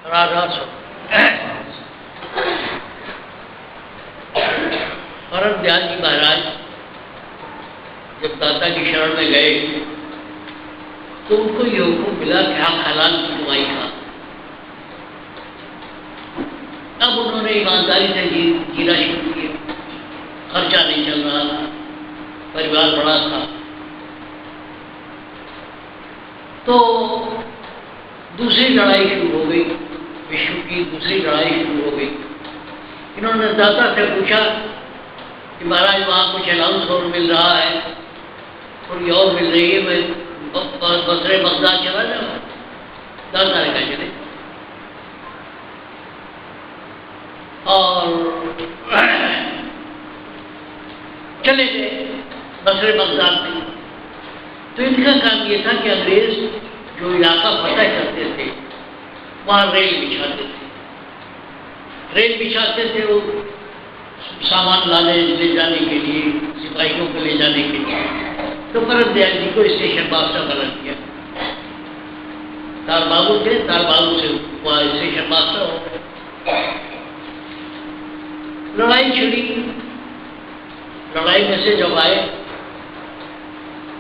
राधा सो परम दयाल जी महाराज जब दाता की शरण में गए तो उनको ये हुक्म मिला कि आप हलाल की कमाई खा। तब उन्होंने ईमानदारी से जीना शुरू किया। खर्चा नहीं चल रहा था, परिवार बड़ा था, तो दूसरी लड़ाई शुरू हो गई। विश्व की दूसरी लड़ाई शुरू हो गई। इन्होंने दाता से पूछा कि महाराज वहाँ कुछ अलाउंस और मिल रहा है, थोड़ी और मिल रही है, मैं बसरे बगदाद चला जाऊँ। दाता ने कहा चले। और चले गए बसरे बगदाद में। तो इनका काम ये था कि अंग्रेज जो इलाका फतह करते थे वहाँ रेल बिछाते थे। रेल बिछाते थे वो सामान लाने ले जाने के लिए, सिपाहियों को ले जाने के लिए। तो परम दयाल जी को स्टेशन मास्टर बना दिया। तारबाबू थे, तारबाबू से वहाँ स्टेशन मास्टर हो गए। लड़ाई छिड़ी। लड़ाई में से जब आए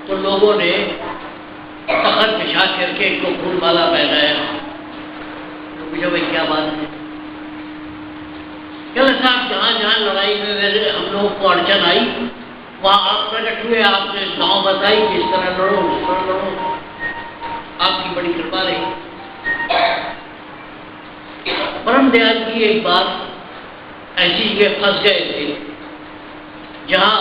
तो लोगों ने तखत बिछा करके इनको फूलमाला पहनाया। तो पूछा भाई क्या बात है? कहते साहब जहाँ जहाँ लड़ाई में हम लोगों को अड़चन आई वहाँ आप प्रकट हुए, आपने गाँव बताई कि इस तरह लड़ो, इस तरह लड़ो। आपकी बड़ी कृपा रही। परम दयाल जी एक बार ऐसी जगह फंस गए थे जहाँ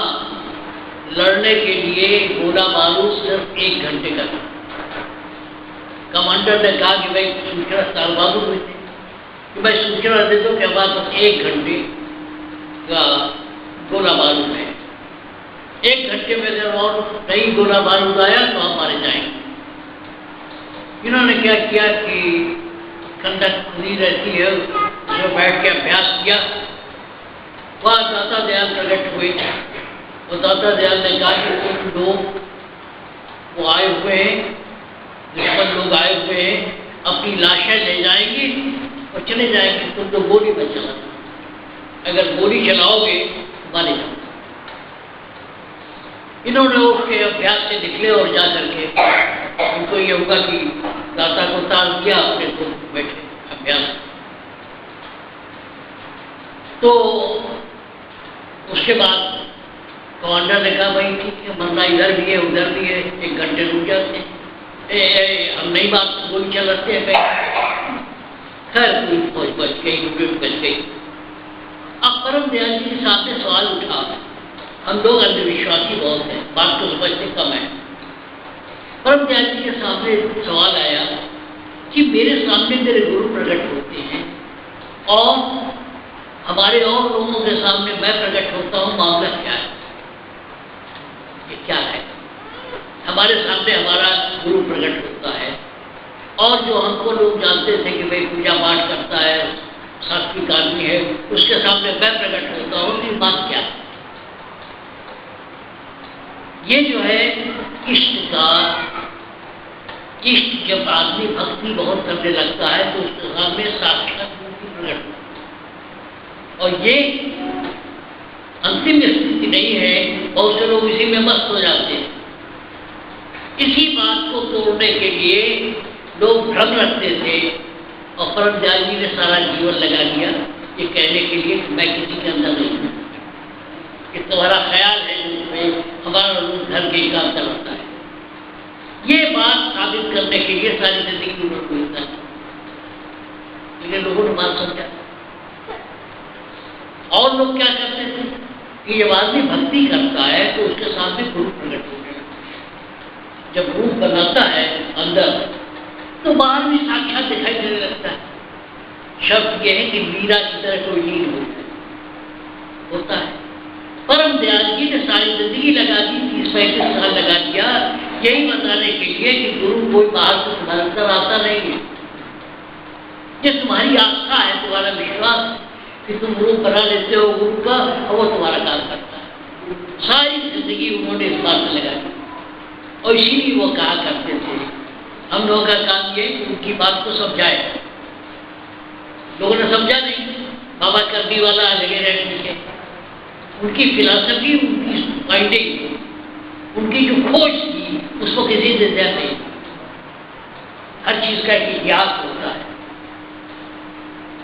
लड़ने के लिए गोला बारूद सिर्फ 1 घंटे का था। कमांडर ने कहा कि भाई सूचना तारबाबू हुए थे कि भाई सूचना दे दो कि हमारे पास 1 घंटे का गोला बारूद है। 1 घंटे में अगर और नहीं गोला बारूद आया तो हम मारे जाएंगे। इन्होंने क्या किया कि खंडक खुली रहती है उसमें बैठ के अभ्यास किया। वहाँ दाता दयाल प्रकट हुए और दाता दयाल ने कहा कि उन लोग वो आए हुए हैं, दुश्मन लोग आए हुए हैं, अपनी लाशें ले जाएंगे और चले जाएंगे। तुम तो गोली मत चलाना, अगर गोली चलाओगे तो मारे जाओ। इन्होंने उसके अभ्यास से निकले और जा करके उनको ये होगा कि दाता को ताल किया, अपने को बैठे अभ्यास। तो उसके बाद कमांडर ने कहा भाई ठीक है, मरना इधर भी है उधर भी है, 1 घंटे रुक जाते हैं। हम नहीं बात गोली चलाते हैं कहीं। खैर कोई फौज बच गई, बच गई। अब परम दयाल जी के सामने सवाल उठा। हम लोग अंधविश्वासी बहुत हैं, बात को समझते कम है। परम दयाल जी के सामने सवाल आया कि मेरे सामने मेरे गुरु प्रकट होते हैं और हमारे और लोगों के सामने मैं प्रकट होता हूँ, मामला क्या है? ये क्या है? हमारे सामने हमारा गुरु प्रकट होता है और जो हमको लोग जानते थे कि भाई पूजा पाठ करता है, सात्विक आदमी है, उसके सामने मैं प्रकट होता हूँ, ये बात क्या है? ये जो है इष्ट जब आदमी भक्ति बहुत करने लगता है तो उसके सामने साक्षात मूर्ति प्रकट होती है। और ये अंतिम स्थिति नहीं है, बहुत से लोग इसी में मस्त हो जाते हैं। इसी बात को तोड़ने के लिए लोग भ्रम रखते थे और परम दयाल जी ने सारा जीवन लगा दिया ये कहने के लिए कि मैं किसी के अंदर नहीं हूँ, कि तुम्हारा ख्याल है जिसमें हमारा रूप धर्म के काम चलाता है। ये बात साबित करने के लिए सारी जिंदगी उन्होंने मिलता है, लेकिन लोगों ने बात समझा। और लोग क्या करते थे कि जब आदमी भक्ति करता है तो उसके सामने गुरु प्रकट होते हैं। जब रूप बनाता है अंदर तो बाहर भी साक्षात दिखाई देने लगता है। शब्द यह है कि मीरा की तरह कोई लीन होता है। परम दयाल जी ने सारी जिंदगी लगा दी, 30-35 साल लगा दिया यही बताने के लिए कि गुरु कोई बाहर से तुम्हारे अंदर आता नहीं है। ये तुम्हारी आस्था है, तुम्हारा विश्वास कि तुम रूप बना लेते हो गुरु का और वो तुम्हारा काम करता है। सारी जिंदगी उन्होंने इस बात में लगा दी और इसीलिए वो कहा करते थे हम लोगों का काम ये कि उनकी बात को समझाए। लोगों ने समझा नहीं, बाबा करनी वाला लगे रहने के। उनकी फिलॉसफी, उनकी फाइंडिंग, उनकी जो खोज थी उसको किसी से ज्यादा नहीं। हर चीज का एक इतिहास होता है।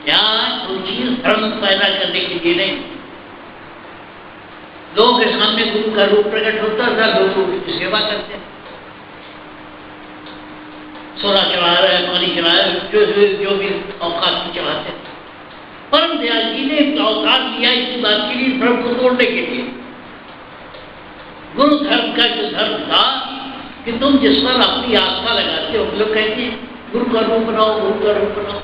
यहाँ कोई चीज धर्म पैदा करने के लिए नहीं। लोगों के सामने गुरु का रूप प्रकट होता था, लोग उसकी सेवा करते हैं, सोना चढ़ा रहे, पानी चढ़ा रहे, जो भी औकात चढ़ाते हैं। परम दयाल जी ने एक अवतार लिया इसी बात के लिए, धर्म को तोड़ने के लिए। गुरु धर्म का जो धर्म था कि तुम जिस पर अपनी आस्था लगाते हो, लोग कहते हैं गुरु का रूप बनाओ, गुरु का रूप बनाओ,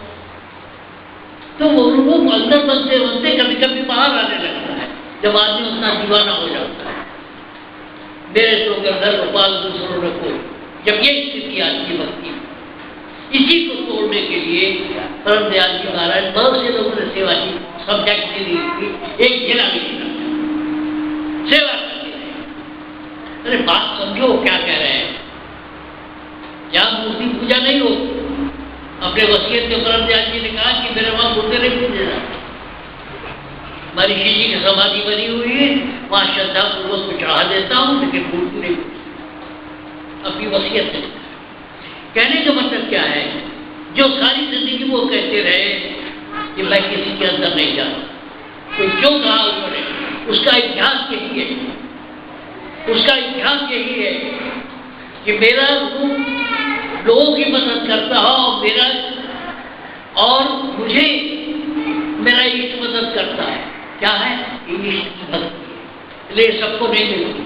तो वो रूप अंदर बनते बनते कभी कभी बाहर आने लगता है जब आदमी उतना दीवाना हो जाता है। मेरे तो गर्दन गोपाल दूसरों ने कोई, जब ये स्थिति आती है भक्ति, इसी को तोड़ने के लिए परम दयाल जी महाराज बहुत से लोगों ने सेवा की, सब्जेक्ट नहीं दी, एक जिला भी नहीं करता, सेवा करते रहे। अरे बात समझो क्या कह रहे हैं। यहाँ मूर्ति पूजा नहीं हो। अपने वसीयत के परम दयाल जी ने कहा कि मेरे वहां मूर्ति नहीं पूजे जाते। महर्षि जी की समाधि बनी हुई है, वहां श्रद्धा पूर्वक को चढ़ा देता हूं, लेकिन मूर्ति नहीं पूजती। अपनी वसीयत से कहने का मतलब क्या है, जो सारी जिंदगी वो कहते रहे कि मैं किसी के अंदर नहीं जाता, तो जो कहा उन्होंने, उसका इतिहास यही है, उसका इतिहास यही है कि मेरा रूप लोगों की मदद करता हो, मेरा और मुझे मेरा इष्ट मदद करता है। क्या है? इष्ट की भक्ति, इसलिए सबको नहीं मिलती।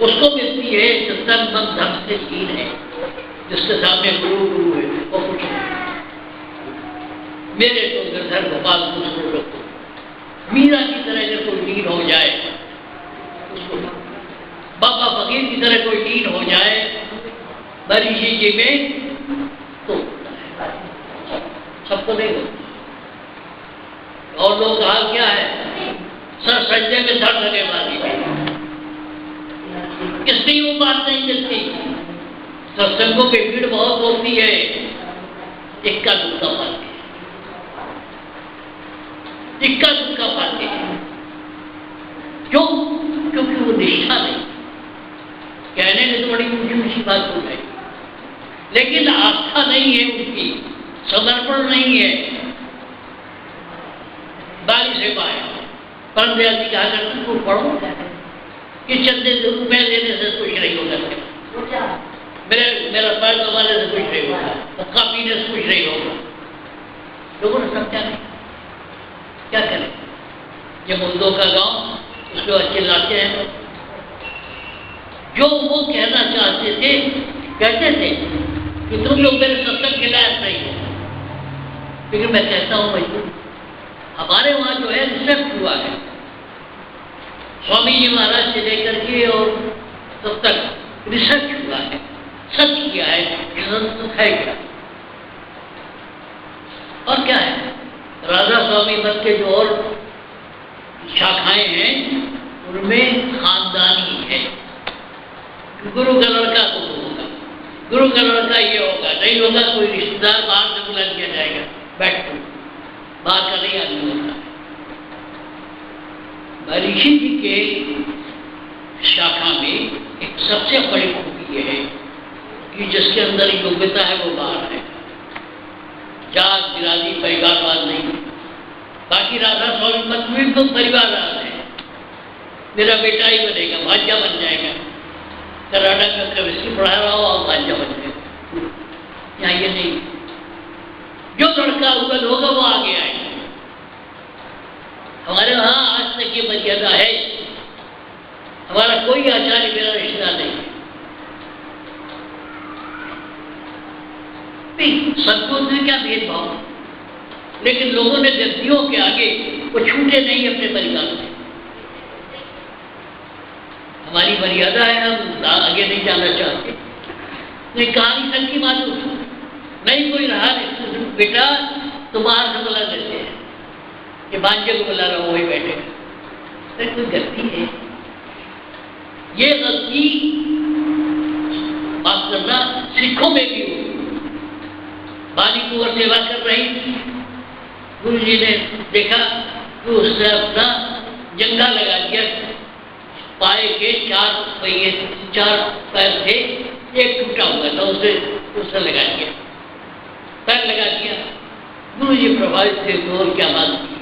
उसको मिलती है जो तन मन धन से हीन है, जिसके सामने गुरु गुरु है और कुछ नहीं। मेरे तो गिरधर गोपाल दूसरों को मीरा की तरह अगर कोई लीन हो जाए, उसको बाबा फकीर की तरह कोई लीन हो जाए महर्षि जी में, तो सबको नहीं होता। और लोग हाल क्या है, सर सजदे में धड़ लगे वाली में, किसकी वो बात नहीं मिलती। सत्संगों पे भीड़ बहुत होती है, इक्का दुक्का पाते हैं, इक्का दुक्का पाते हैं। क्यों? क्योंकि वो निष्ठा नहीं। कहने में तो बड़ी ऊंची ऊंची बात हो गई, लेकिन आस्था नहीं है उनकी, समर्पण नहीं है। बारी से पाए परम दयाल जी कहा करते को पढ़ो कि चंदे रुपए देने से कुछ नहीं होगा, मेरा पैर कमाने से कुछ नहीं होगा, हुक्का पीने से कुछ नहीं होगा। लोगों ने समझा नहीं, क्या करें। ये मुद्दों का गांव, उसके बाद चिल्लाते हैं। जो वो कहना चाहते थे, कहते थे कि तुम लोग मेरे सत्संग के लायक नहीं हो, लेकिन मैं कहता हूं मजबूर। हमारे वहां जो है रिसर्च हुआ है, स्वामी जी महाराज से लेकर के और तब तक रिसर्च हुआ है, सच किया है, है क्या और क्या है। राधा स्वामी मत के जो और शाखाएं हैं उनमें खानदानी है। गुरु का लड़का तो होगा, गुरु का लड़का ये होगा, नहीं होगा कोई रिश्तेदार बाहर से बुला दिया जाएगा, बैठो, बाहर का नहीं आदमी होता है। महर्षि जी के शाखा में एक सबसे बड़ी खूबी ये है कि जिसके अंदर योग्यता है वो बाहर है, जात बिरादरी परिवारवाद नहीं। बाकी राधा स्वामी मत में तो परिवारवाद है, मेरा बेटा ही बनेगा, भांजा बन जाएगा, कर्नाटक में केमिस्ट्री पढ़ा रहा हो और भांजा बन जाएगा। यहाँ ये नहीं, जो लड़का उगल होगा वो आगे आएगा। हमारे वहां आज तक ये मर्यादा है, हमारा कोई आचार्य मेरा रिश्ता नहीं। संतोष में क्या भेदभाव, लेकिन लोगों ने व्यक्तियों के आगे वो छूटे नहीं अपने परिवार से। हमारी मर्यादा है, हम आगे नहीं जाना चाहते। ये कहानी तक की बात नहीं, कोई रहा नहीं, बेटा तो बाहर से बुला देते हैं, ये भांजे को बुला रहा हो वही बैठेगा। कोई गलती है, ये गलती माफ करना सिखों में भी हो। बानी कुंवर सेवा कर रही थी, गुरु जी ने देखा कि उसने अपना जंगा लगा दिया, पाए के 4 पहिए 4 पैर थे, एक टूटा हुआ था, उसे लगा दिया, पैर लगा दिया। गुरु जी प्रभावित थे तो और क्या बात की।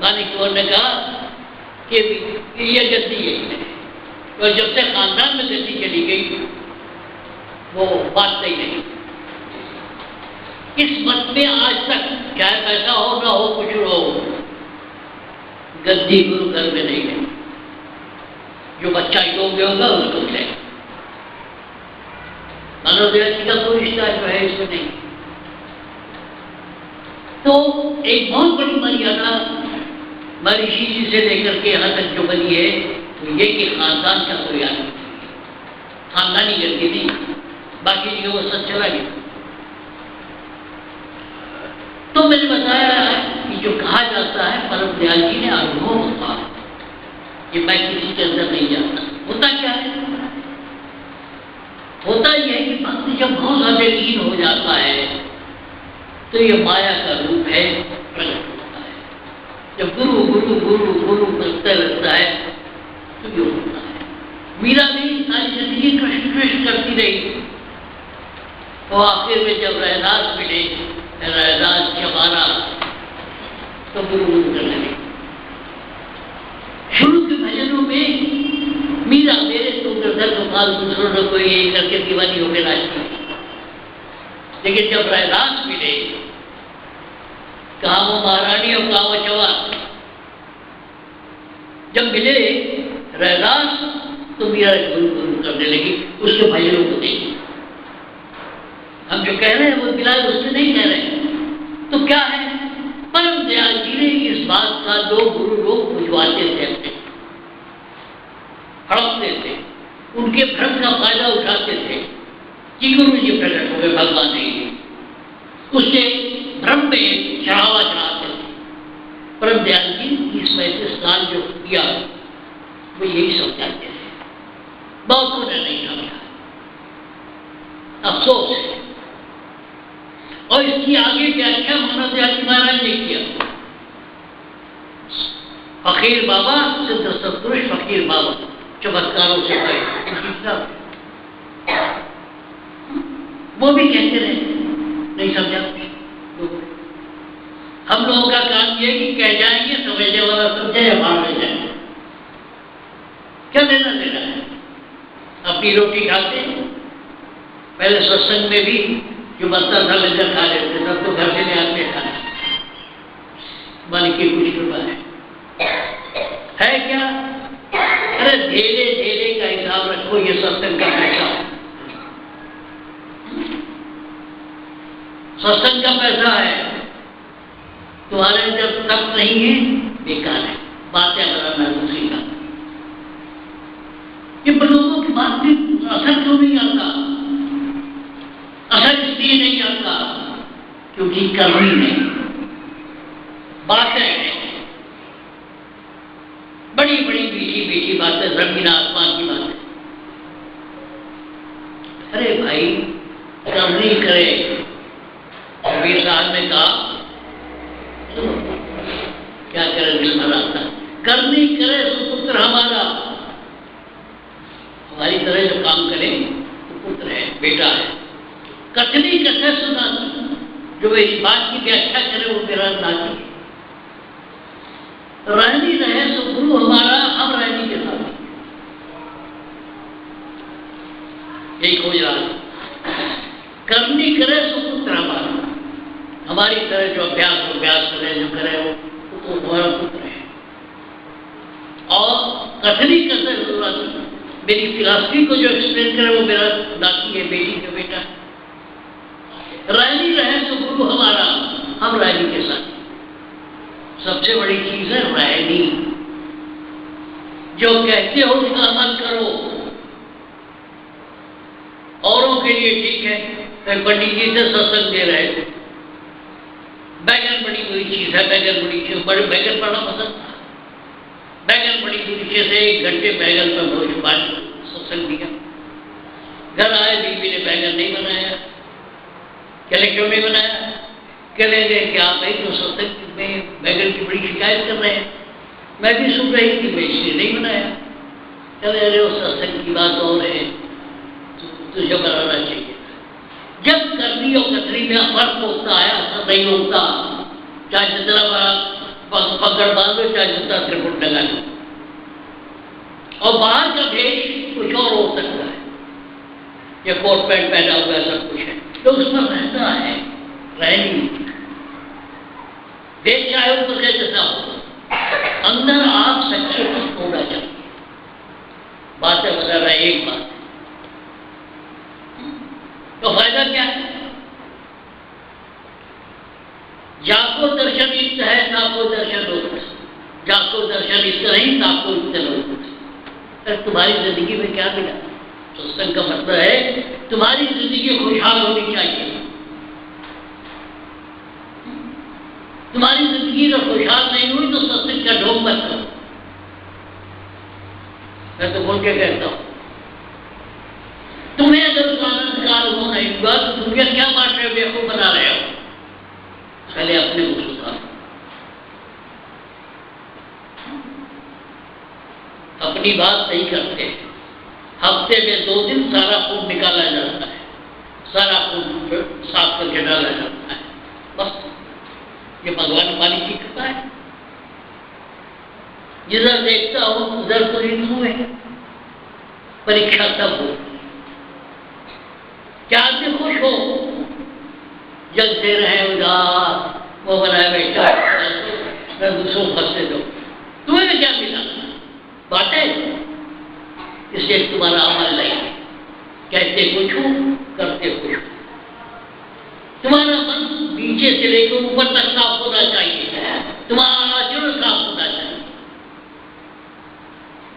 मानिक ने कहा कि ये गद्दी है, और जब से खानदान में गद्दी चली गई वो बात सही नहीं। इस मत में आज तक चाहे पैसा हो ना हो, कुछ हो, गद्दी गुरु घर में नहीं है। जो बच्चा योग्य होगा उसको मिलेगा। मानव जी का कोई रिश्ता जो है इसमें नहीं। तो एक बहुत बड़ी मर्यादा महर्षि जी से लेकर के यहाँ तक जो बनी है तो ये कि खानदान का कोई आदमी, खानदानी गद्दी नहीं, बाकी जगह वो सब चला गया। तो मैंने बताया है कि जो कहा जाता है परम दयाल जी ने अनुभव होता है, ये मैं किसी के अंदर नहीं जानता। होता क्या है? होता यह है कि भक्त जब बहुत ज्यादा लीन हो जाता है तो ये माया का रूप है, प्रकट होता है। जब गुरु गुरु गुरु गुरु करते लगता है तो ये होता है। मीरा भी सारी जिंदगी कृष्ण कृष्ण करती रही, तो आखिर में जब रहदास मिले, रहदास जमाना, तो गुरु गुरु करने लगे। शुरू के भजनों में मीरा मेरे तुम दर गोपाल दूसरों ने कोई यही करके दीवानी होकर नाचती, लेकिन जब रहदास मिले, कहा वो महारानी और कहा वो जवान, जब मिले रहदास तो मीरा गुरु गुरु करने लगी। उसके भजनों को देखिए, हम जो कह रहे हैं वो बिलाल उससे नहीं कह रहे। तो क्या है, परम दयाल जी ने इस बात का दो गुरु लोग बुझवाते थे, अपने हड़पते थे, उनके भ्रम का फायदा उठाते थे कि गुरु जी प्रकट हो गए, भगवान नहीं है, उससे भ्रम में चढ़ावा चढ़ाते थे। परम दयाल जी इसमें से स्नान जो किया वो यही समझाते थे, बहुतों ने नहीं समझा, अफसोस है। और इसकी आगे व्याख्या मानव दयाल जी महाराज ने किया। फकीर बाबा, सिद्ध सत्पुरुष फकीर बाबा चमत्कारों से कहे, वो भी कहते रहे, नहीं समझा। हम लोगों का काम ये कि कह जाएंगे, समझने वाला समझे या भाग ले जाए, क्या लेना देना है। अपनी रोटी खाते हैं, पहले सत्संग में भी जो बनता था लंगर खा लेते, तब तो घर से ले आते खाने, मन की कुछ कृपा है क्या? अरे धेरे धेरे का हिसाब रखो, ये सत्संग का पैसा, सत्संग का पैसा है तुम्हारे, जब तक नहीं है बेकार है, बातें कराना दूसरी का। ये लोगों की बात में असर क्यों नहीं आता? असर इसलिए नहीं आता क्योंकि करनी नहीं, बातें बड़ी बड़ी मीठी मीठी बातें, जमीन आसमान की बातें। अरे भाई करनी करे, कबीर साहब ने कहा क्या करे, दिल भर आता, करनी करे सुपुत्र हमारा। हमारी तरह जो काम करे तो पुत्र है, बेटा है। कथनी कथे सुना, जो मेरी बात की व्याख्या करे वो मेरा नाती। रहनी रहे सो गुरु हमारा, हम रहनी के साथ यही खोज रहा है। करनी करे सो पुत्र हमारा, हमारी तरह जो अभ्यास करे, जो करे वो तो हमारा पुत्र है। और कथनी कथे सुना, मेरी फिलॉसफी को जो एक्सप्लेन करे वो मेरा नाती है, बेटी का बेटा है। रहनी रहे तो गुरु हमारा, हम रहनी के साथ। सबसे बड़ी चीज है रहनी। जो कहते हो उसका अमल करो। औरों के लिए ठीक है, पंडित जी से सत्संग दे रहे थे, बैगन बड़ी बुरी चीज है, बैगन बड़ी चीज, बड़े बैगन पढ़ना पसंद था, बैगन बड़ी बुरी से 1 घंटे बैगन पर भोज पानी सत्संग दिया। घर आए, बीवी ने बैगन नहीं बनाया, कहले क्यों नहीं बनाया? कहेंगे कि आप भाई तो सत्संग में बैगन की बड़ी शिकायत कर रहे हैं, मैं भी सुन रही थी, मैं इसलिए नहीं बनाया। चले अरे वो सत्संग की बात और है, तुझे बनाना चाहिए। जब करनी और कतरी में फर्क होता है, असर नहीं होता, चाहे जितना बड़ा पकड़ बांधो, चाहे जितना त्रिपुट लगा लो। और बाहर का भेष कुछ और हो सकता है, या कोट पैंट पहना हुआ सब कुछ है, तो उसमें रहता है, रह नहीं। देख चाहे ऊपर के जैसा हो, अंदर आप सच्चे होना चाहिए। बातें बता रहा है एक बात, तो फायदा क्या है? जाको दर्शन युक्त है, ताको दर्शन होता है। जाको दर्शन युक्त नहीं, ताको युक्त होता है। तुम्हारी जिंदगी में क्या मिला? सत्संग का मतलब है तुम्हारी जिंदगी खुशहाल होनी चाहिए। तुम्हारी जिंदगी अगर खुशहाल नहीं हुई तो सत्संग का ढोंग मत करो। मैं तो बोल के कहता हूं, तुम्हें अगर उस आनंद का अनुभव नहीं हुआ तो दुनिया क्या बांट रहे हो, बेवकूफ बना रहे हो। पहले अपने को सुधारो, अपनी बात सही करते हैं। हफ्ते में 2 दिन सारा खून निकाला जाता है, सारा खून साफ करके डाला जाता है। बस ये भगवान हमारी की कृपा है। जिधर देखता हूं उधर तो हिंदू है। परीक्षा तब हो क्या आदमी खुश हो, जलते रहे उदास, वो बनाए बैठा दूसरों फंसते दो, तुम्हें क्या मिला? बातें। इसलिए तुम्हारा अमल नहीं, कहते कुछ हो करते कुछ हो। तुम्हारा मन नीचे से लेकर ऊपर तक साफ होना चाहिए, तुम्हारा आचरण साफ होना चाहिए।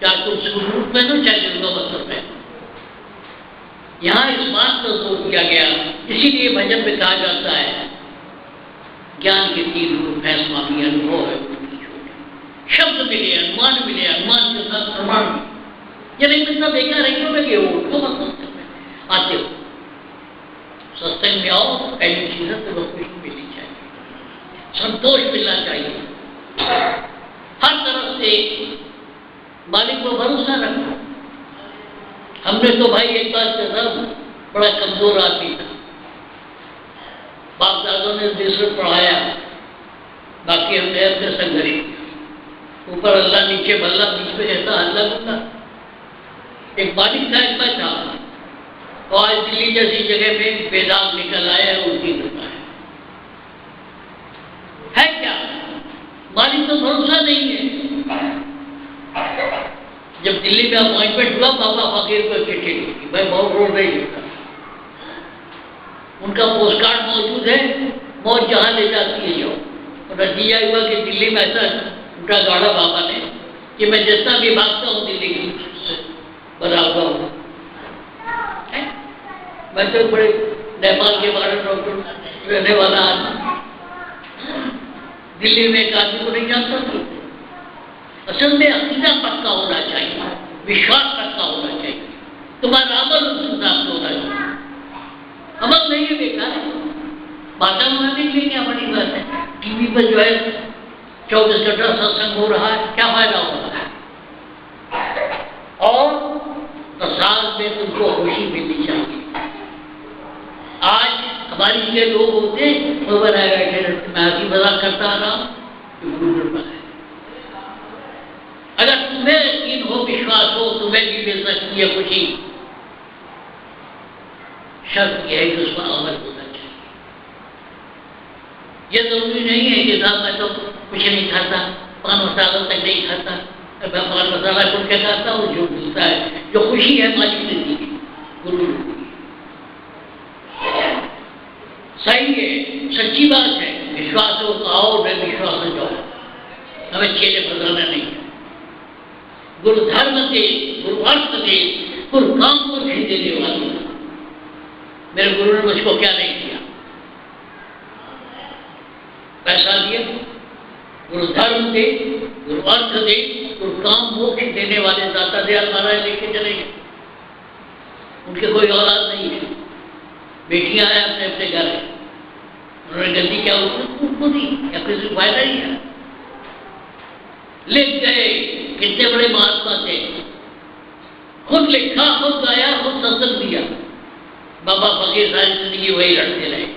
चाहे तुम सूट पहनो, चाहे दुर्गा वस्त्र पहनो। यहाँ इस बात पर जोर दिया गया, इसीलिए भजन में कहा जाता है ज्ञान के 3 रूप है स्वामी, अनुभव है, शब्द मिले, अनुमान मिले, अनुमान के साथ प्रमाण मिले। ये नहीं मिलता बेकार है, क्यों लगे हो? तो सत्संग में आते हो, सत्संग में आओ, पहली चीज है तो खुशी मिलनी चाहिए, संतोष मिलना चाहिए। हर तरफ से मालिक को भरोसा रखो। हमने तो भाई एक बात कहता, बड़ा कमजोर आदमी था, बाप दादों ने देश में पढ़ाया, बाकी हमने अपने संग गरीब, ऊपर अल्लाह नीचे बल्ला, बीच में रहता अल्लाह बल्ला। एक मालिक था, एक था, और आज दिल्ली जैसी जगह में बेदाग निकल आया है, उल्टी होता है क्या? मालिक तो भरोसा नहीं है। जब दिल्ली में अपॉइंटमेंट हुआ, बाबा फकीर को चिट्ठी लिखी, मैं बहुत रोड नहीं लिखता, उनका पोस्ट कार्ड मौजूद है, मौत जहां ले जाती है जो। और नतीजा हुआ कि दिल्ली में ऐसा उनका गाड़ा बाबा ने कि मैं जितना भी भागता हूँ दिल्ली की बना हुआ हूँ। मैं तो बड़े नेपाल के बारे में रहने वाला आदमी, दिल्ली में एक आदमी को नहीं जानता था। असल में अकीदा पक्का होना चाहिए, विश्वास पक्का होना चाहिए, तुम्हारा अमल प्राप्त होना चाहिए। अमल नहीं है बेकार है, बातें बनाने के लिए क्या बड़ी बात है? टीवी पर जो है 24 घंटा सत्संग हो रहा है, क्या फायदा हो रहा है? और प्रसाद में तुमको खुशी मिलनी चाहिए। आज हमारी ये लोग होते वो बनाए बैठे रहते, मैं हंसी मजाक करता रहा कि गुरु कृपा है। अगर तुम्हें यकीन हो, विश्वास हो, तुम्हें भी मिल सकती है खुशी, शर्त यह है कि उसमें अमल होना चाहिए। ये जरूरी नहीं है कि साहब मैं तो कुछ नहीं खाता, पान मसाला तक नहीं खाता, मैं पान मसाला कुछ के खाता हूँ, जो मिलता है, जो खुशी है मालिक ने दी, गुरु सही है, सच्ची बात है। विश्वास हो तो आओ, मैं विश्वास हो जाओ, हमें चेले बदलना नहीं है। गुरु धर्म दे, गुरु अर्थ दे, गुरु काम को नहीं देने वाले। मेरे गुरु ने मुझको क्या नहीं किया? पैसा दिए, गुरु धर्म दे, गुरु अर्थ दे, गुरु काम मोक्ष देने वाले दाता दयाल महाराज लेके चले गए। उनके कोई औलाद नहीं है, बेटियां हैं अपने अपने घर में, उन्होंने गलती क्या उनको दी या किसी को फायदा नहीं है। लिख गए, कितने बड़े महात्मा थे, खुद लिखा, खुद गाया, खुद सत्संग दिया। बाबा फकीर सारी जिंदगी वही रटते रहे,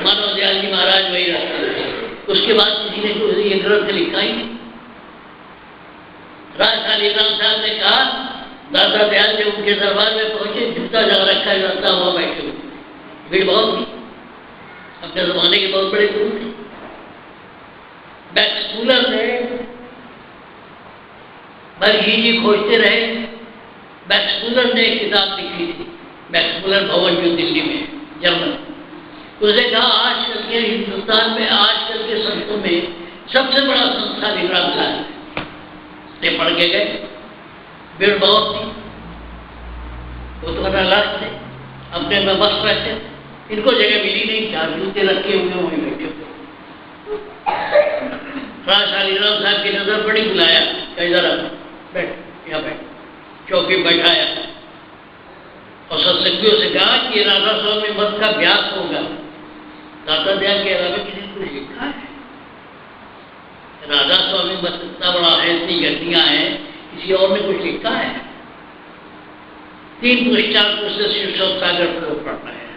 मानव दयाल जी महाराज वही रटते रहे। उसके बाद किसी ने ये ग्रंथ लिखा ही नहीं। राजा लीलाम साहब ने कहा, दादा दयाल जब उनके दरबार में पहुंचे, जूता जहाँ रखा जाता हुआ बैठे हुए, भीड़ बहुत थी, अपने जमाने के बहुत बड़े गुरु थे। बैक्समूलर ने बरही जी खोजते रहे। बैक्समूलर ने एक किताब लिखी थी, बैक्समूलर भवन जो दिल्ली में, जर्मन। उसने कहा आजकल के हिंदुस्तान में, आजकल के संतों में सबसे बड़ा संस्था विक्रम साहब ने। पढ़ के गए, भीड़ बहुत थी, वो तो अलग थे, अपने में मस्त रहते थे, इनको जगह मिली नहीं, चार जूते रखे हुए वहीं बैठे। राजा लीलाम साहब की नजर पड़ी, बुलाया, इधर बैठ, यहाँ बैठ, चौकी बैठाया और सत्संगियों से कहा कि राधा स्वामी मत का अभ्यास होगा। दादा दयाल के अलावा किसी ने कुछ लिखा है? राधा स्वामी मत इतना बड़ा है, इतनी गतियां हैं, किसी और ने कुछ लिखा है? 3 पृष्ठा से शिव सागर को पढ़ना है,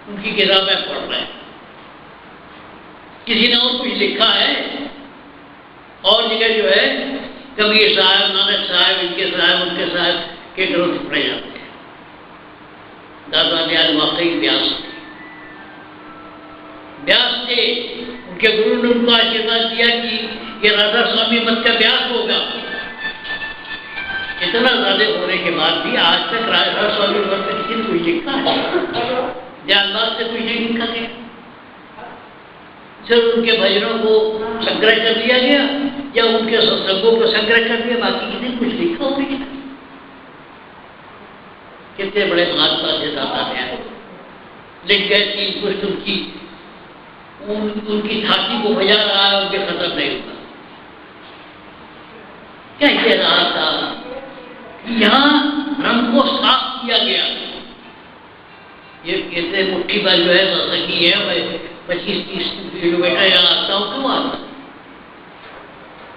उनकी किताबें पढ़ रहे हैं। किसी ने और कुछ लिखा है? और जगह जो है कबीर साहब, नानक साहब, इनके साहब, उनके साहब के ग्रंथ पढ़े जाते हैं। दादा दयाल वाकई व्यास थे, व्यास थे। उनके गुरु ने उनको आशीर्वाद दिया कि ये राधा स्वामी मत का व्यास होगा। इतना ज्यादा होने के बाद भी आज तक राधा स्वामी मत का किसी ने कुछ लिखा है? दयालदास से कुछ नहीं लिखा गया, सिर्फ उनके भजनों को संग्रह कर लिया गया या उनके सत्संगों को संग्रह कर दिया, बाकी किसी ने कुछ लिखा हो नहीं। कितने बड़े महात्मा थे दादा दयाल, लिख गए 3 पुष्ट उनकी छाती को बजा रहा है, उनके खत्म नहीं होगा। क्या कह रहा था कि यहाँ रंग को साफ किया गया। ये कहते मुट्ठी पर जो है सकी है, मैं 25-30 किलोमीटर यहाँ आता हूँ, क्यों आता?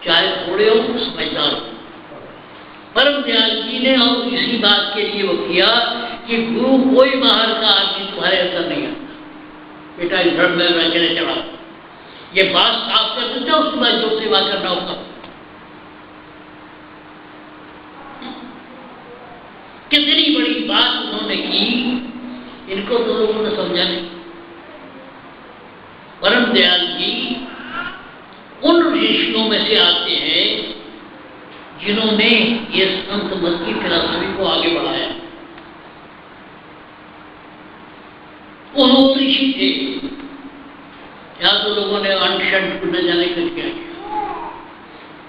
चाहे थोड़े हो समझदार हो। परम दयाल जी ने और इसी बात के लिए वो किया कि गुरु कोई बाहर का आदमी तुम्हारे अंदर नहीं आता। बेटा इस धर्म में रचने चढ़ा, ये बात साफ कर देता, उसके बाद जो सेवा करना होगा। कितनी बड़ी बात उन्होंने की, इनको तो लोगों ने समझा नहीं। परम दयाल जी उन ऋषियों में से आते हैं जिन्होंने ये संत मत की फिलॉसफी को आगे बढ़ाया। वो ऋषि थे, यहाँ तो लोगों ने अनशंट को न जाने कर क्या किया।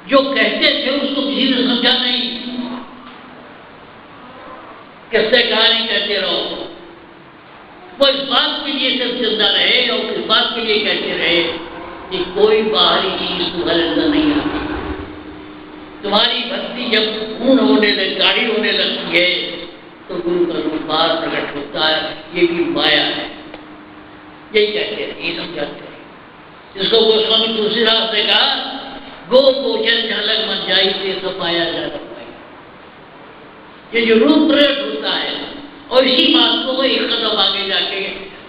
जो कहते थे उसको किसी ने समझा नहीं। किससे कहानी कहते रहो, वो इस बात के लिए सब जिंदा रहे और इस बात के लिए कहते रहे कि कोई बाहरी चीज तुम्हारे अंदर नहीं आती। तुम्हारी भक्ति जब पूर्ण होने लग, गाढ़ी होने लगती है, तो गुरु का रूप बाहर प्रकट होता है। ये भी माया है, यही कहते हैं, ये समझाते हैं। जिसको गोस्वामी तुलसीदास ने कहा, गो गोचर झलक मन जाई से सब पाया जा सकता है। ये जो रूप प्रकट होता है, और इसी बात को वो एक कदम आगे जाके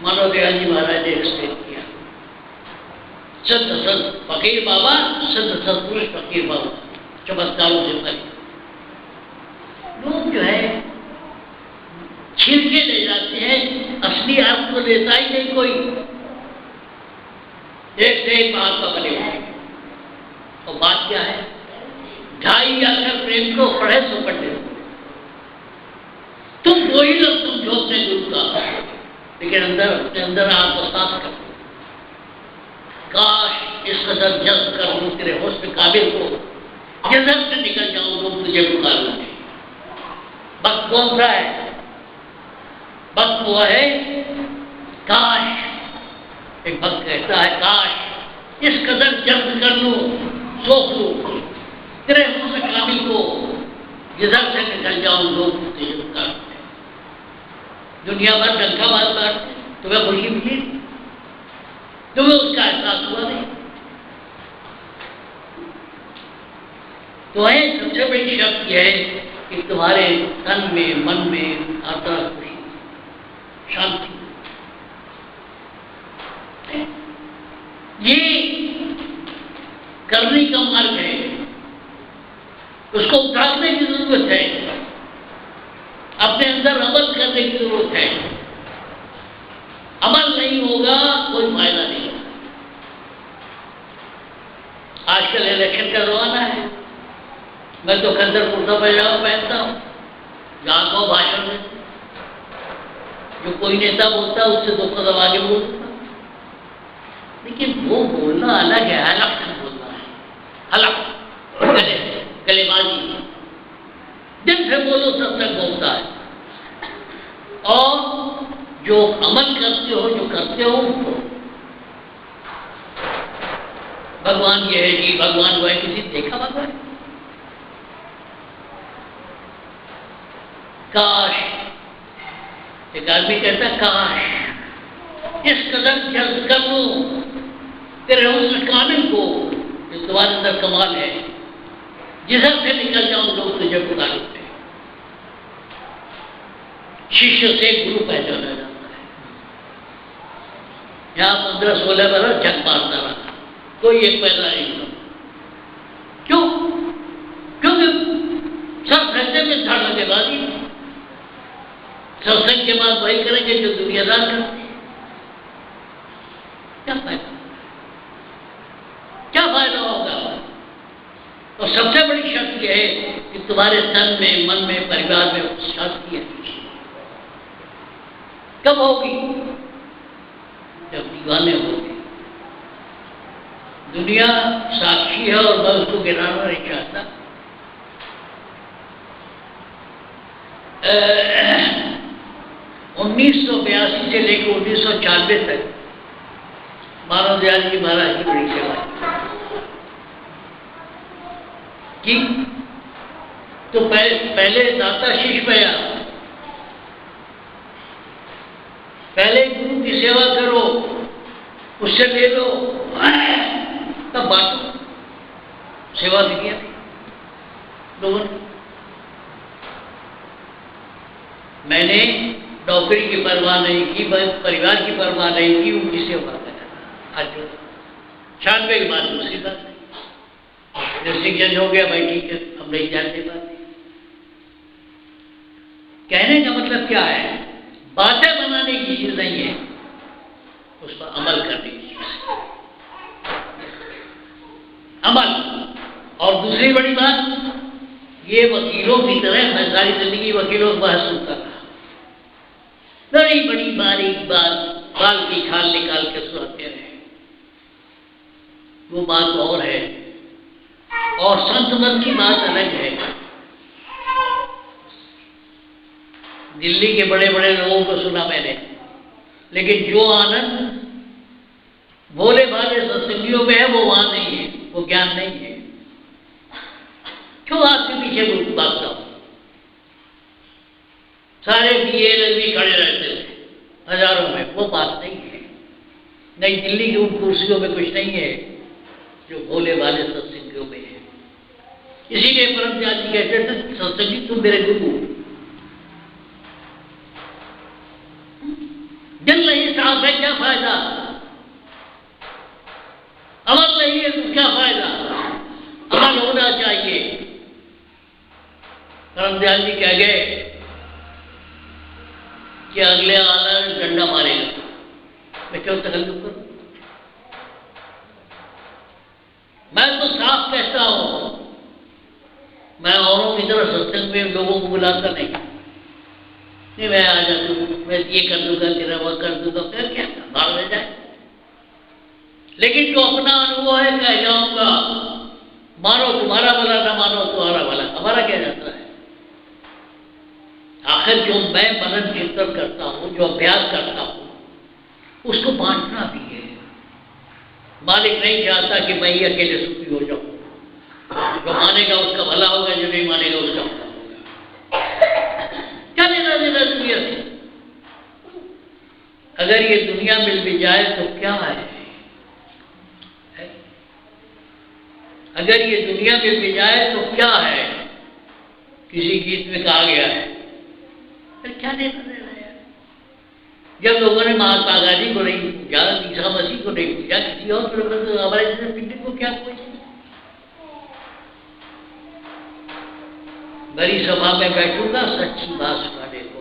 मानव दयाल जी महाराज ने एक्सप्लेन किया। संत संत फकीर बाबा, संत सतपुरुष फकीर बाबा, चमत्कारों से भरे। लोग जो है छीन के ले जाते हैं, असली अर्थ को लेता ही नहीं कोई। एक से एक महात्मा बने हुए, और बात क्या है, 2.5 अक्षर प्रेम को पढ़े सो पढ़े। तुम वही लोग समझो अपने गुरु का, लेकिन अंदर अपने अंदर आत्मसात कर। काश इस कदर जज्ब कर लूं तेरे होश में काबिल को, जन्नत से निकल जाऊं तो तुझे पुकार लूंगे। वक्त कौन सा है? वक्त वो है काश। एक भक्त कहता है, काश इस कदर जज्ब कर लूं, सोच लूं तेरे होश में काबिल को, जिधर से निकल जाऊं लोग तुझे पुकार लूंगे। दुनिया भर डंका मार मार तुम्हें खुशी मिली, तुम्हें उसका एहसास हुआ नहीं। तो है सबसे बड़ी शर्त यह है कि तुम्हारे तन में, मन में हर तरफ खुशी, शांति। ये करने का मार्ग है, उसको उतारने की जरूरत है, अपने अंदर अमल करने की जरूरत है। अमल नहीं होगा कोई फायदा नहीं होगा। आजकल इलेक्शन का जमाना है, मैं तो खद्दर कुर्ता पैजामा पहनता हूँ, जहाँ को भाषण में जो कोई नेता बोलता है उससे दो कदम आगे बोलता, लेकिन वो बोलना अलग है, अलग से बोलना है, अलग गलेबाजी, दिल से बोलो तब तक बोलता है। और जो अमल करते हो, जो करते हो, भगवान ये है जी, भगवान वो है, किसी देखा भगवान? काश, एक आदमी कहता काश इस कदर जल्द कर लो तेरे उस कामिल को जो तुम्हारे अंदर कमाल है, जिधर से निकल जाऊं लोग तुझे पुकारते हैं। शिष्य से गुरु पहचाना जाता है। यहाँ 15-16 बरस झक मारता रहा, कोई एक पैदा नहीं हुआ। क्यों? क्योंकि सब फैसले में धड़ल्लेबाजी, सत्संग के बाद वही करेंगे जो दुनियादार करते हैं। क्या फायदा, क्या फायदा होगा? और सबसे बड़ी शर्त यह है कि तुम्हारे तन में, मन में, परिवार में शांति है। कब होगी? जब दीवाने होंगे। दुनिया साक्षी है और मैं उसको गिराना नहीं चाहता। 1982 से लेकर 1996 तक मानव दयाल जी महाराज की बड़ी सेवा की। तो पहले दाता शिष्य पया, पहले गुरु की सेवा करो, उससे ले लो, तब बांटो। सेवा भी किया लोगों ने। मैंने नौकरी की परवाह नहीं की, परिवार की परवाह नहीं की, उनकी सेवा करा। आज 96 के बाद दूसरी बात नहीं, डिस्ट्रिक्ट हो गया, भाई ठीक है, हम नहीं जानते बात नहीं। कहने का मतलब क्या है? बातें बनाने की चीज नहीं है, उस पर अमल करने की चीज, अमल। और दूसरी बड़ी बात, ये वकीलों की तरह मैं सारी जिंदगी वकीलों को बहस सुनता रहा, बड़ी बड़ी बारीक बात बाल की खाल निकाल के सुनाते रहे, वो बात और है। और संत मत की बात अलग है। दिल्ली के बड़े बड़े लोगों को सुना मैंने, लेकिन जो आनंद भोले भाले सत्संगियों में है वो वहां नहीं है, वो ज्ञान नहीं है। क्यों आपके पीछे भागता हूं? सारे BA LLB खड़े रहते थे हजारों में, वो बात नहीं है। नहीं, दिल्ली की उन कुर्सियों में कुछ नहीं है जो भोले भाले सत्संगियों में है। इसीलिए परम दयाल जी कहते थे, सत्संगी तुम मेरे गुरु, दिल नहीं साफ है क्या फायदा? अमल नहीं है तो क्या फायदा? अमल होना चाहिए। परम दयाल जी कह गए कि अगले आना डंडा मारेगा, मैं क्यों तकल्लुफ करूं? मैं तो साफ कहता हूं, मैं औरों की तरह सत्संग में लोगों को बुलाता नहीं। मैं आ जाता हूं, मैं ये कर दूंगा, तेरा वह कर दूंगा, फिर क्या भाग ले जाए। लेकिन जो अपना अनुभव है, कह जाऊंगा, मानो तुम्हारा भला, ना मानो तुम्हारा भला, हमारा क्या जाता है? आखिर जो मैं मनन चिंतन करता हूं, जो अभ्यास करता हूं, उसको बांटना भी है। मालिक नहीं चाहता कि मैं ही अकेले सुखी हो जाऊं। जो मानेगा उसका भला होगा, जो नहीं मानेगा उसका भला होगा। क्या लेना देना दुनिया से? अगर ये दुनिया मिल भी जाए तो क्या है? अगर ये दुनिया में भी जाए तो क्या है, किसी गीत में कहा गया है, फिर क्या लेना देना है। जब लोगों ने महात्मा गांधी को नहीं पूछा, ईसा मसीह को नहीं पूछा, किसी और तो हमारे जैसे पिंडी को क्या पूछे। बड़ी सभा में बैठूंगा, सच्ची बात सुनाने को।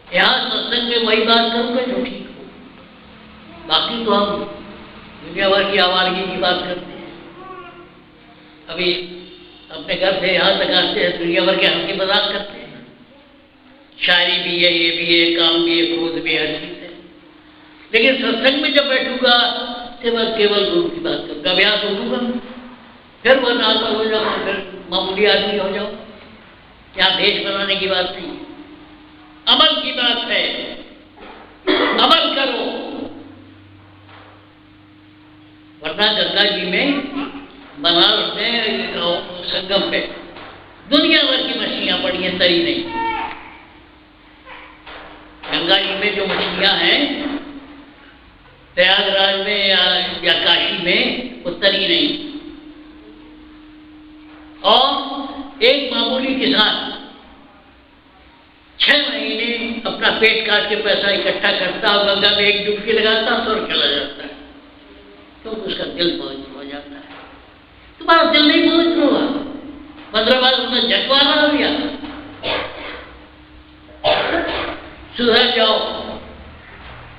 यहाँ सत्संग में वही बात करूंगा जो ठीक हो, बाकी तो हम दुनिया भर की आवारगी की बात करते हैं। अभी अपने घर से यहाँ तक आते हैं, दुनिया भर के हल्के मजाक करते हैं। शायरी भी है, ये भी है, काम भी है, क्रोध भी है, हर चीज है। लेकिन सत्संग में जब बैठूंगा तो मैं केवल गुरु की बात करूंगा, अभ्यास होगा, फिर वो नाता हो जाओ, फिर मामूली आदमी हो जाओ। यहाँ देश बनाने की बात नहीं, अमल की बात है। अमल करो, वरना गंगा जी में, बनारस में, संगम पे दुनिया भर की मछलियां पड़ी हैं, तरी नहीं। गंगा जी में जो मछलियां हैं प्रयागराज में या काशी में, वो तरी नहीं। और एक मामूली किसान 6 महीने अपना पेट काट के पैसा इकट्ठा करता और गंगा में एक डुबकी लगाता और चला जाता है, तो उसका दिल पवित्र हो जाता है। तुम्हारा दिल नहीं पवित्र होगा, 15 बार उसने जगवाना हो गया। सुधर जाओ,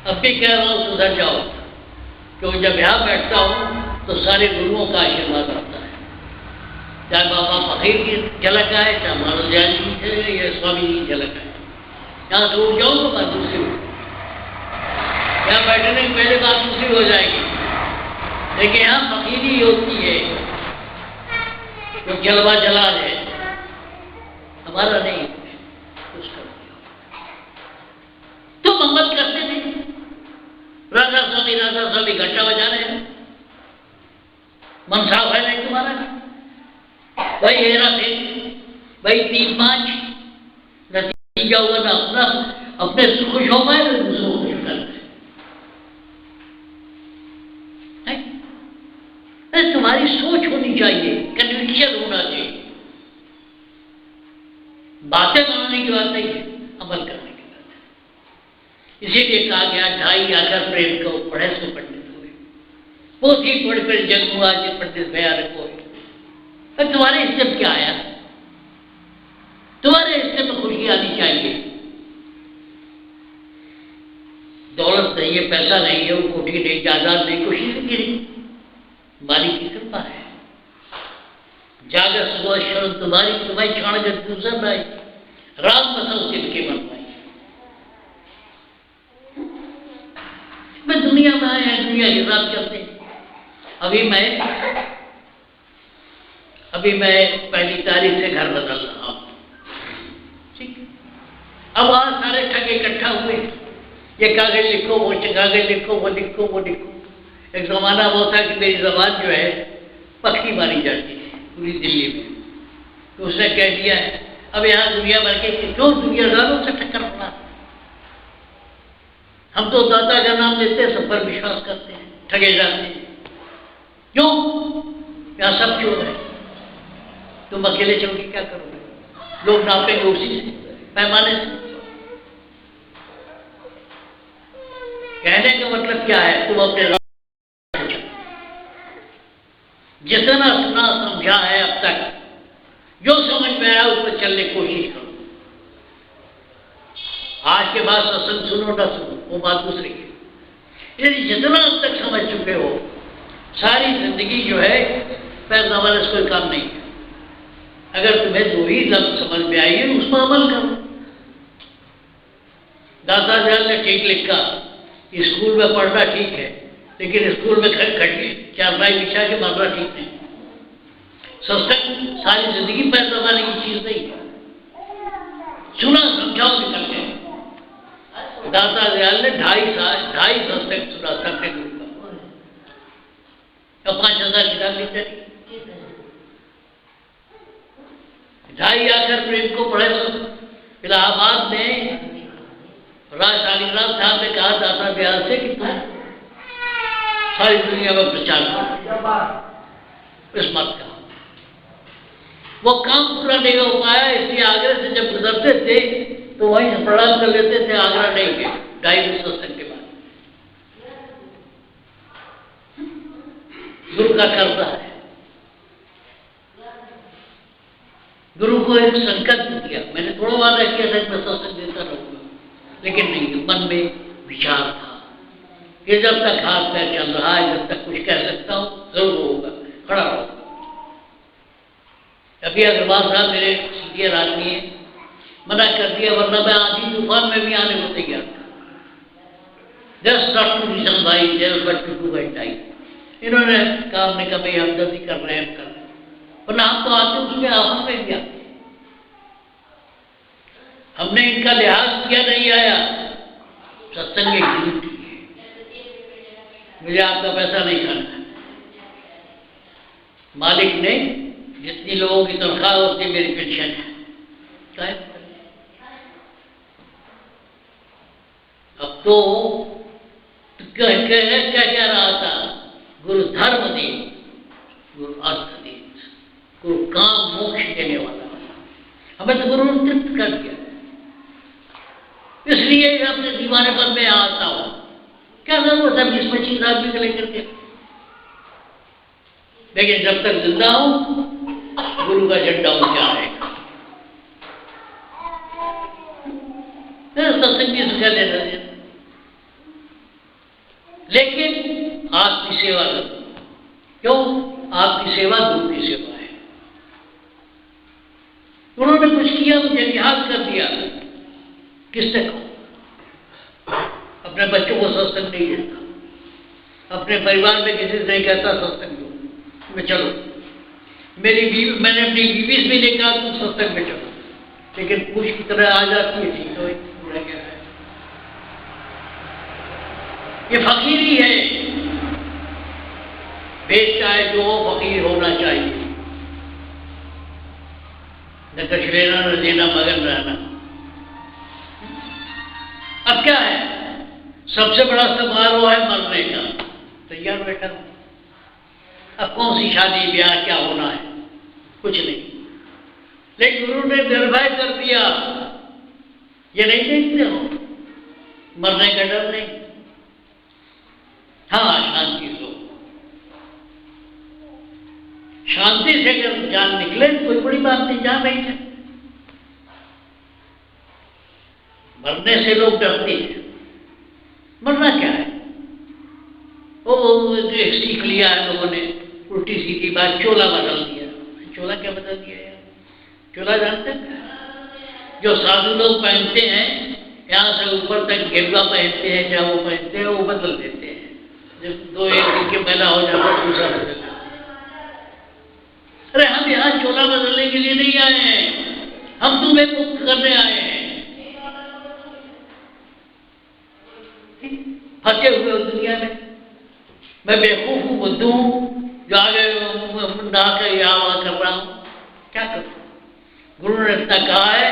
अब भी कह रहा हूं सुधर जाओ, क्योंकि जब यहाँ बैठता हूं तो सारे गुरुओं का आशीर्वाद आता है। चाहे बाबा फकीर की झलक आए, चाहे मानव दयाल जी की या स्वामी जी की झलक आए। यहाँ से उठ जाऊँ तो बात दूसरी हो, यहाँ बैठने की पहले बात दूसरी हो जाएगी। लेकिन यहाँ फकीरी होती है, जो जलवा जला है, हमारा नहीं उसका। तुम अमल करते थे, राधा स्वामी घंटा बजा रहे हैं, मन साफ है नहीं तुम्हारा, भाई हेरा थे, भाई 3-5 नतीजा हुआ ना अपना, अपने खुश हो पाए तो दूसरों को खुश करते। तुम्हारी सोच होनी चाहिए, कन्विक्शन होना चाहिए। बातें बनाने की बात नहीं है, अमल करने की बात है। इसीलिए कहा गया 2.5 आकर प्रेम को पढ़े सो पंडित हुए, पोथी पढ़ कर जग हुआ जी पंडित भयानक हुए। तुम्हारे हिस्से में क्या आया? तुम्हारे हिस्से में खुशी आनी चाहिए। दौलत नहीं है, पैसा नहीं है, वो कोठी नहीं, जायदाद नहीं, खुशी नहीं, मालिक की कृपा है। जागर सुबह शरण तुम्हारी, तुम्हारी क्षण जब गुजर रही, राम बसो तिनके मन पाई। मैं दुनिया में आया है, दुनिया की बात करते हैं। अभी मैं 1 तारीख से घर बदल रहा हूं, ठीक। अब वहां सारे ठग इकट्ठा हुए, ये कागज लिखो, वो कागज लिखो, वो लिखो, वो लिखो। एक जमाना वो था कि मेरी जबान जो है पक्की मारी जाती है पूरी दिल्ली में, तो उसने कह दिया है अब यहाँ दुनिया भर के क्यों दुनियादारों से टक्कर पड़ा। हम तो दाता का नाम लेते हैं, सब पर विश्वास करते हैं, ठगे जाते हैं। क्यों? यहाँ सब चोर है, तुम अकेले चल के क्या करोगे? लोग नापेंगे उसी से, पैमाने से। कहने का मतलब क्या है? तुम अपने जितना सुना समझा है अब तक, जो समझ में आया उस पर चलने की कोशिश करो। आज के बाद सत्संग सुनो ना सुनो, वो बात दूसरी है। यदि जितना अब तक समझ चुके हो, सारी जिंदगी जो है पैर दबाने से कोई काम नहीं है। अगर तुम्हें 2 ही लफ्ज समझ में आई है, उस पर अमल करो। दादा दयाल ने ठीक लिखा, स्कूल में पढ़ना ठीक है, लेकिन स्कूल में खड़े चारपाई बिछा के मरना ठीक नहीं। सत्संग सारी जिंदगी पैर दबाने की चीज नहीं है। सुना समझाओ निकल के। दादा दयाल ने 2.5 सत्संग सुना सबके गुरु का, 5,000 किताब लिख दी। 2.5 आकर प्रेम को पढ़े। इलाहाबाद में शालीग्राम साहब ने कहा दादा दयाल से कि तुम सारी दुनिया में प्रचार करो। इस मत का। वो काम पूरा नहीं हो पाया, इसलिए आगरा से जब गुजरते थे तो वहीं से प्रणाम कर लेते थे, आगरा नहीं गए 2.5 सत्संग के बाद। गुरु का कर्जा है। गुरु को एक संकल्प दिया, मैंने थोड़ा वादा किया था मैं सत्संग देता रहूंगा, लेकिन नहीं, मन में विचार था कि जब तक हाथ पैर चल रहा है, जब तक कुछ कह सकता हूँ जरूर होगा, खड़ा होगा। अभी अग्रवाल साहब मेरे सीनियर आदमी है, मना कर दिया, वरना मैं आधी तूफान में भी आने को तैयार था। जस्ट नॉट टू रीजन भाई, just but to do by time. इन्होंने काम ने कहा भाई हम जल्दी कर रहे हैं, कर रहे हैं, वरना हम तो आते उसमें आफत में भी आते। हमने इनका लिहाज किया, नहीं आया, सत्संग की ड्यूटी है, मुझे आपका पैसा नहीं खाना। मालिक ने जितनी लोगों की तनख्वाह होती मेरी पेंशन है। अब तो क्या कह रहा था, गुरु धर्म दे, गुरु अर्थ दे, गुरु काम मोक्ष देने वाला। हमें तो गुरु ने तृप्त कर दिया, इसलिए अपने दीवाने पर मैं आता हूं। क्या जरूरत है 20-25 आदमी को लेकर के? लेकिन जब तक जिंदा हूं गुरु का झंडा ऊंचा रहेगा। सत्संग की सुझा देना, लेकिन आपकी सेवा करो। क्यों? आपकी सेवा गुरु की सेवा है। उन्होंने कुछ किया, मुझे निहाल कर दिया, किसने कहा? अपने बच्चों को सत्संग नहीं देता, अपने परिवार में किसी से नहीं कहता सत्संग में चलो। मेरी बीवी, मैंने अपनी बीवी से भी नहीं कहा तुम सत्संग में चलो, लेकिन पूछ की तरह आ जाती है, ठीक है पूरा क्या है, ये फकीरी है। बेच चाहे जो हो, फकीर होना चाहिए, न कुछ लेना न देना, मगन रहना। अब क्या है, सबसे बड़ा समारोह है मरने का, तैयार बैठा हूं। अब कौन सी शादी ब्याह क्या होना है, कुछ नहीं। लेकिन गुरु ने निर्भय कर दिया, ये नहीं देखते हो, मरने का डर नहीं। हाँ, शांति से, शांति से अगर जान निकले कोई बड़ी बात नहीं, जान नहीं है। मरने से लोग डरते हैं, मरना क्या है? वो एक सीख लिया है लोगों ने, उल्टी सीधी बात, चोला बदल दिया। चोला क्या बदल दिया यार? चोला जानते हैं? जो साधु लोग पहनते हैं, यहाँ से ऊपर तक गेरुआ पहनते हैं, क्या वो पहनते हैं, वो बदल देते हैं। जब 2-1 दिन के पहला हो जाता है दूसरा बदल जाता। अरे हम यहाँ चोला बदलने के लिए नहीं आए हैं, हम तुम्हें मुक्त करने आए हैं। फंसे हुए दुनिया में मैं बेवकूफ हूँ, बुद्धू हूँ, जो आगे नहाकर यहाँ वहाँ कर रहा हूँ, क्या करूँ? गुरु ने इतना कहा है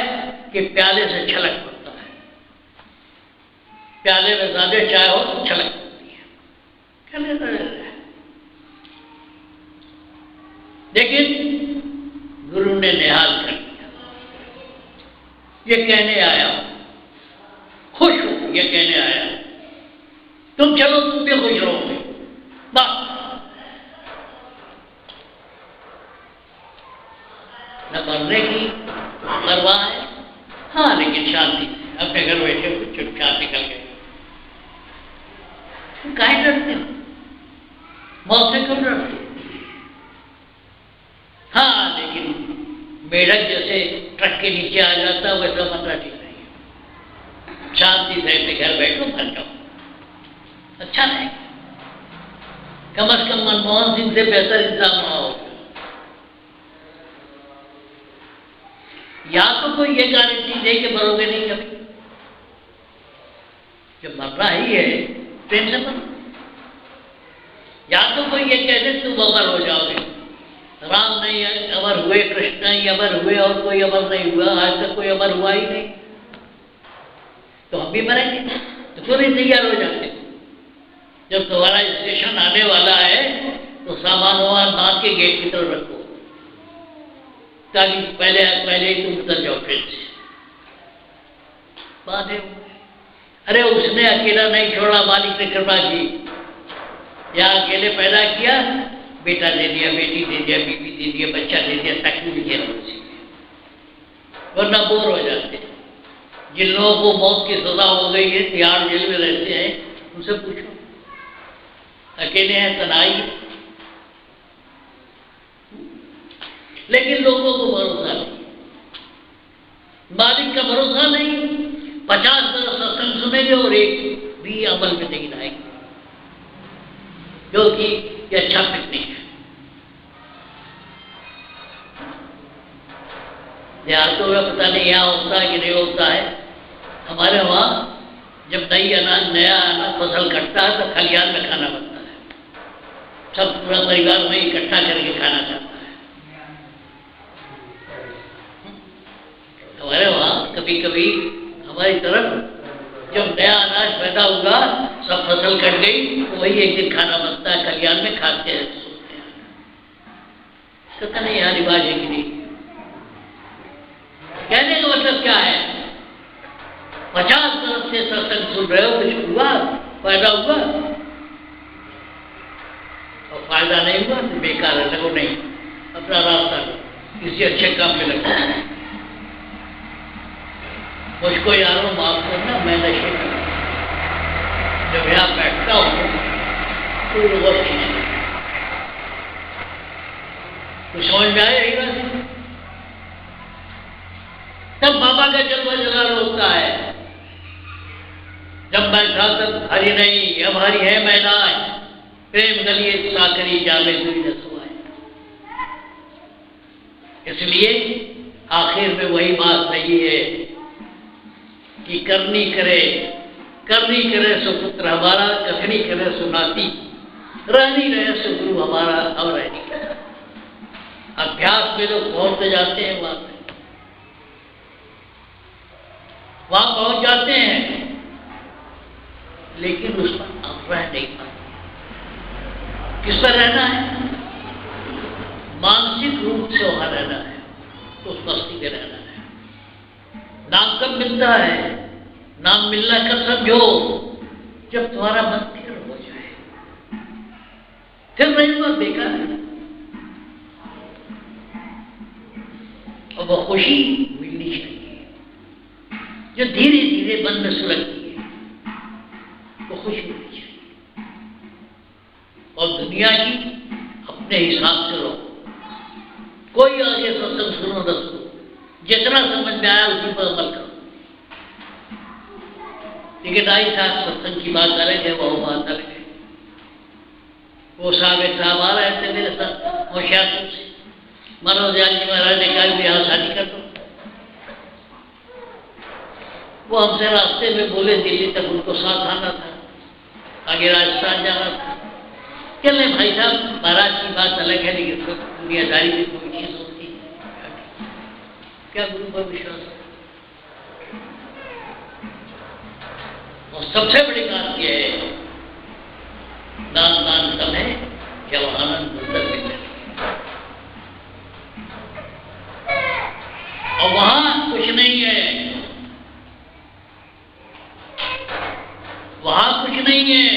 कि प्याले से छलक पड़ता है, प्याले में ज्यादा चाय हो तो छलक पड़ती है, क्या लेना है? लेकिन गुरु ने निहाल कर दिया, ये कहने आया हूं, खुश हूं, ये कहने आया हूं, तुम चलो, तुम भी खुश रहोगे, बस। न मरने की परवाह है, हाँ, लेकिन शांति से अपने घर बैठे कुछ चुपचाप निकल गए। काहे डरते हो? मौत से क्यों डरते? हाँ, लेकिन मेढक जैसे ट्रक के नीचे आ जाता है वैसा मरना ठीक नहीं है। शांति से अपने घर बैठो, मर जाओ, अच्छा नहीं। कम से कम मनमोहन सिंह से बेहतर इंसान वहां होगा। या तो कोई ये गारंटी दे कि मरोगे नहीं कभी, जब मरना ही है प्रेम से मरो। या तो कोई ये कह दे तुम अमर हो जाओगे, राम नहीं अमर हुए, कृष्ण नहीं अमर हुए, और कोई अमर नहीं हुआ, आज तक कोई अमर हुआ ही नहीं, तो हम भी मरेंगे, तो क्यों नहीं तैयार हो जाते? जब तुम्हारा स्टेशन आने वाला है तो सामान वामान बांध के गेट की तरफ रखो, ताकि पहले ही तुम उतर जाओ फिर से। बात है, अरे उसने अकेला नहीं छोड़ा, मालिक ने कृपा की, या अकेले पैदा किया, बेटा दे दिया, बेटी दे दिया, बीवी दे दिया, बच्चा दे दिया, ताकि उनके उसी, वरना बोर हो जाते। जिन लोगों को मौत की सजा हो गई है, तिहाड़ जेल में रहते हैं, उनसे पूछो, अकेले हैं, तनाई। लेकिन लोगों को भरोसा नहीं, मालिक का भरोसा नहीं। 50 बरस सत्संग सुनेंगे और एक भी अमल में नहीं लाएंगे, जो कि ये अच्छा पिकनिक है। देहातों में पता नहीं यहाँ होता है कि नहीं होता है। हमारे वहाँ जब नया अनाज फसल कटता है तो खलिहान में खाना बनता है, सब पूरा परिवार में इकट्ठा करके खाना खाता है। हमारे वहाँ कभी कभी हमारी तरफ जब नया अनाज पैदा हुआ, सब फसल कट गई, तो वही एक दिन खाना बनता है, खलिहान में खाते हैं, सोते हैं। पता नहीं यहाँ रिवाज है कि नहीं। कहने का मतलब क्या है, 50 तरफ से सत्संग सुन रहे हो, कुछ हुआ, फायदा हुआ, और फायदा नहीं हुआ तो बेकार है, लगो नहीं, अपना रास्ता लो, किसी अच्छे काम में लगो। मुझको यारों माफ करना, मैं नशे करता, जब यहाँ बैठता हूँ तो बहुत चीज कुछ समझ में आया यही बात। तब बाबा का जलवा जलाल होता है, जब बैठा तब हरी नहीं, अब हरी है मैदान, प्रेम गलिए साकरी जामे दुई न सुआए। इसलिए आखिर में वही बात सही है कि करनी करे सो पुत्र हमारा, कथनी करे सो नाती, रहनी रहे सो गुरु हमारा, अब रहनी करे। अभ्यास में लोग पहुंचते जाते हैं, वहां पहुंच जाते हैं, लेकिन उस पर अब रह नहीं पाते। किस पर रहना है? मानसिक रूप से वहां रहना है, उस मस्ती में रहना है। नाम कब मिलता है? नाम मिलना कब समझो? जब तुम्हारा मन स्थिर हो जाए, फिर नहीं हुआ बेकार है। और वो खुशी मिलनी चाहिए जो धीरे धीरे मन में सुलगती है, वो खुशी मिलनी चाहिए। और दुनिया की अपने हिसाब से लो, कोई आगे सत्संग सुनो न सुनो, जितना समझ में आया उसी पर अमल करो। लेकिन आई साहब सत्संग की बात अलग है, वो बात अलग है। वो साहब एक साहब आ रहे थे मेरे साथ होशियारपुर से, मनोज दयाल जी महाराज ने कहा यहाँ शादी कर दो। वो हमसे रास्ते में बोले दिल्ली तक उनको साथ आना था, आगे राजस्थान जाना था। चले भाई साहब, महाराज की बात अलग है, लेकिन दुनियादारी में कोई चीज होती है, क्या गुरु पर विश्वास है। और सबसे बड़ी बात यह है, दान तब है जब आनंद अंदर में चले, और वहां कुछ नहीं है, वहां कुछ नहीं है।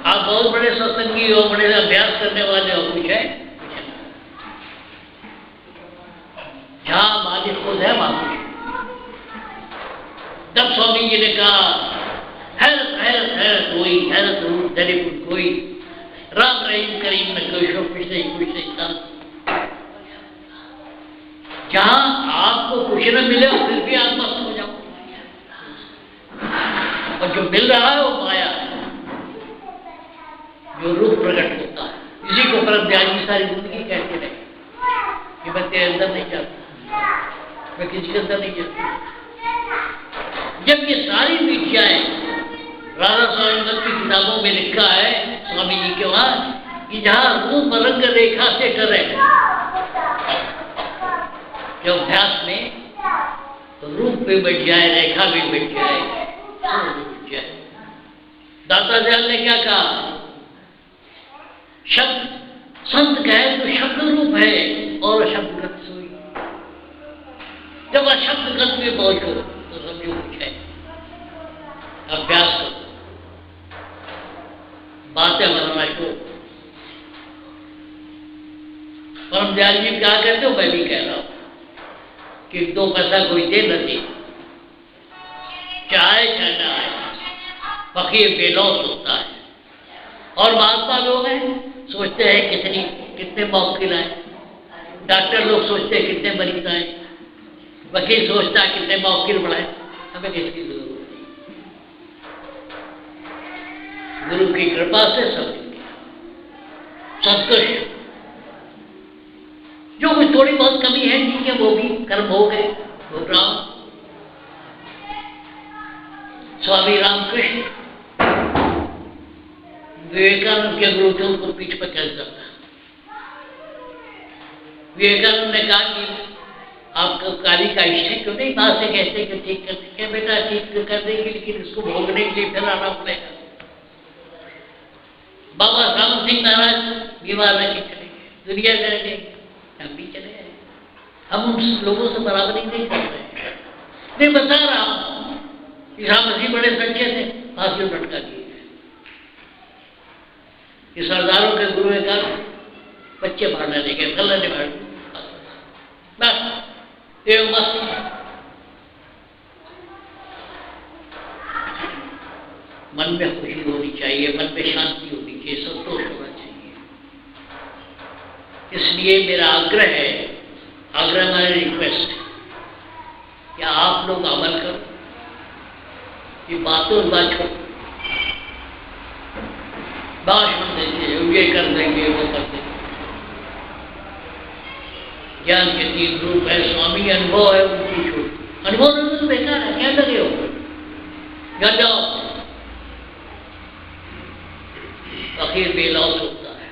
आप बहुत बड़े सत्संगी हो, बड़े अभ्यास करने वाले हो, कुछ है? जहां मालिक खुद है वहां कुछ। जब स्वामी जी ने कहा हैरत हैरत हैरत हुई, हैरत दरिपुर कोई, राम रहीम करीम में कोई शो कुछ नहीं। जहां आपको कुछ न मिले फिर भी आप मस्त हो जाओ, और जो मिल रहा है वो माया है, जो रूप प्रकट होता है। इसी को परम ध्यान सारी जिंदगी कहते रहे कि मैं तेरे अंदर नहीं जाता, मैं किसी के अंदर नहीं जाता। जब ये सारी विद्याएं राधा स्वामी की किताबों में लिखा है, स्वामी जी के वहां, कि जहां रूप रंग रेखा से करे, जो अभ्यास में तो रूप भी बैठ जाए, रेखा भी बैठ जाए, सब बैठ जाए। दाता दयाल ने क्या कहा? शब्द संत कहे तो शब्द रूप है और अशब्दगत सोई। जब अशब्दगत में पहुंचो तो समझो कुछ है। अभ्यास करो, बातें बनाना छोड़ो। परम दयाल जी क्या कहते हो, मैं भी कह रहा हूं कि 2 पैसा कोई दे न दे, चाहे चाहे ना आए, फकीर बेलौस होता है। और महात्मा लोग हैं, सोचते हैं कितने मौकिल आए, डॉक्टर लोग सोचते हैं कितने मरीज आए, वकील सोचता है कितने मौकिल बढ़ाए। हमें किसकी जरूरत नहीं, गुरु की कृपा से सब संतुष्ट। जो कुछ थोड़ी बहुत कमी है ठीक है, वो भी कर्म हो गए, भोग रहा हूं। स्वामी रामकृष्ण विवेकानंद के गुरु थे, उनको पीठ पर कैंसर था। विवेकानंद ने कहा कि आपको काली का इष्ट क्यों नहीं, बात से कहते कि ठीक कर देंगे। बेटा ठीक कर देंगे, लेकिन इसको भोगने के लिए फिर आना पड़ेगा। बाबा राम सिंह महाराज बीमार रह के चले गए, दुनिया में रह गए, हम भी चले गए। हम उन लोगों से बराबरी नहीं कर रहे। मैं बता रहा हूं, ईसा मसीह बड़े सच्चे थे, फांसी में लटका दिए। ये सरदारों के गुरु का बच्चे मारने लगे, गला ने मार बस ये मस्त। मन में खुशी होनी चाहिए, मन में शांति होनी चाहिए, संतोष होना चाहिए। इसलिए मेरा आग्रह है, आग्रह मेरा रिक्वेस्ट है कि आप लोग अमल करो, ये बातों बात छोड़ो, भाषण देंगे, ये कर देंगे, वो कर देंगे। ज्ञान के 3 रूप है, स्वामी अनुभव है, उनकी छोड़। अनुभव नहीं तो बेकार है, क्या लगे हो, घर जाओ। फकीर बेलौस होता है,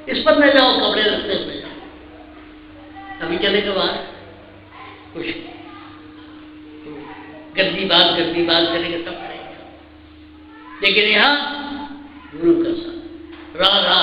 इस पर न जाओ, कपड़े रखते हुए जाओ। अभी चले के बाद कुछ गंदी बात करेंगे तब करेंगे, लेकिन यहाँ गुरु का साथ, राधा